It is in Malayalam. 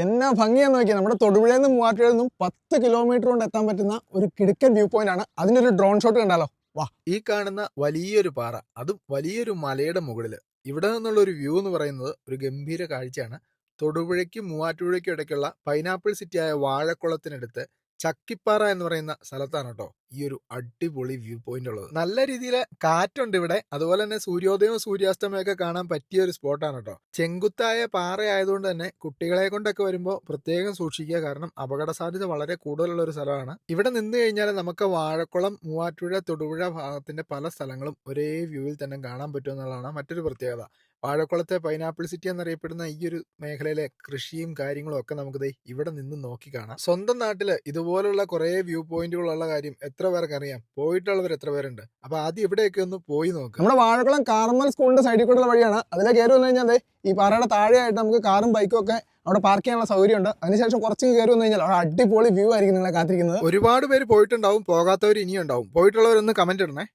എന്നാ ഭംഗിയാന്ന് നോക്കിയാൽ നമ്മുടെ തൊടുപുഴയിൽ നിന്നും മൂവാറ്റുപുഴയിൽ നിന്നും 10 കിലോമീറ്റർ കൊണ്ട് എത്താൻ പറ്റുന്ന ഒരു കിടുക്കൻ വ്യൂ പോയിന്റ് ആണ്. അതിന്റെ ഒരു ഡ്രോൺ ഷോട്ട് കണ്ടാലോ? വാ. ഈ കാണുന്ന വലിയൊരു പാറ, അതും വലിയൊരു മലയുടെ മുകളിൽ ഇവിടെ നിന്നുള്ള ഒരു വ്യൂ എന്ന് പറയുന്നത് ഒരു ഗംഭീര കാഴ്ചയാണ്. തൊടുപുഴയ്ക്കും മൂവാറ്റുപുഴയ്ക്കും ഇടയ്ക്കുള്ള പൈനാപ്പിൾ സിറ്റിയായ വാഴക്കുളത്തിനടുത്ത് ചക്കിപ്പാറ എന്ന് പറയുന്ന സ്ഥലത്താണ് കേട്ടോ ഈ ഒരു അടിപൊളി വ്യൂ പോയിന്റ് ഉള്ളത്. നല്ല രീതിയിൽ കാറ്റുണ്ട് ഇവിടെ, അതുപോലെ തന്നെ സൂര്യോദയവും സൂര്യാസ്തമയം ഒക്കെ കാണാൻ പറ്റിയ ഒരു സ്പോട്ടാണ് കേട്ടോ. ചെങ്കുത്തായ പാറ ആയതുകൊണ്ട് തന്നെ കുട്ടികളെ കൊണ്ടൊക്കെ വരുമ്പോൾ പ്രത്യേകം സൂക്ഷിക്കുക, കാരണം അപകട സാധ്യത വളരെ കൂടുതലുള്ള ഒരു സ്ഥലമാണ്. ഇവിടെ നിന്ന് കഴിഞ്ഞാൽ നമുക്ക് വാഴക്കുളം, മൂവാറ്റുപുഴ, തൊടുപുഴ ഭാഗത്തിന്റെ പല സ്ഥലങ്ങളും ഒരേ വ്യൂവിൽ തന്നെ കാണാൻ പറ്റും എന്നുള്ളതാണ് മറ്റൊരു പ്രത്യേകത. വാഴക്കുളത്തെ പൈനാപ്പിൾ സിറ്റി എന്നറിയപ്പെടുന്ന ഈ ഒരു മേഖലയിലെ കൃഷിയും കാര്യങ്ങളും ഒക്കെ നമുക്ക് ഇവിടെ നിന്ന് നോക്കി കാണാം. സ്വന്തം നാട്ടില് ഇതുപോലുള്ള കുറെ വ്യൂ പോയിന്റുകളുള്ള കാര്യം എത്ര പേർക്ക് അറിയാം? പോയിട്ടുള്ളവർ എത്ര പേരുണ്ട്? അപ്പൊ ആദ്യം ഇവിടെയൊക്കെ ഒന്ന് പോയി നോക്കാം. നമ്മുടെ വാഴക്കുളം കാർമൽ സ്കൂളിന്റെ സൈഡിൽ കൂടെയുള്ള വഴിയാണ്. അതിലെ കയറി വന്നു കഴിഞ്ഞാൽ ഈ പാറയുടെ താഴെയായിട്ട് നമുക്ക് കാറും ബൈക്കും ഒക്കെ അവിടെ പാർക്ക് ചെയ്യാനുള്ള സൗകര്യമുണ്ട്. അതിനുശേഷം കുറച്ച് കയറി വന്നു കഴിഞ്ഞാൽ അവിടെ അടിപൊളി വ്യൂ ആയിരിക്കും നിങ്ങളെ കാത്തിരിക്കുന്നത്. ഒരുപാട് പേര് പോയിട്ടുണ്ടാവും, പോകാത്തവർ ഇനിയും ഉണ്ടാവും. പോയിട്ടുള്ളവരൊന്ന് കമന്റ് ഇടണേ.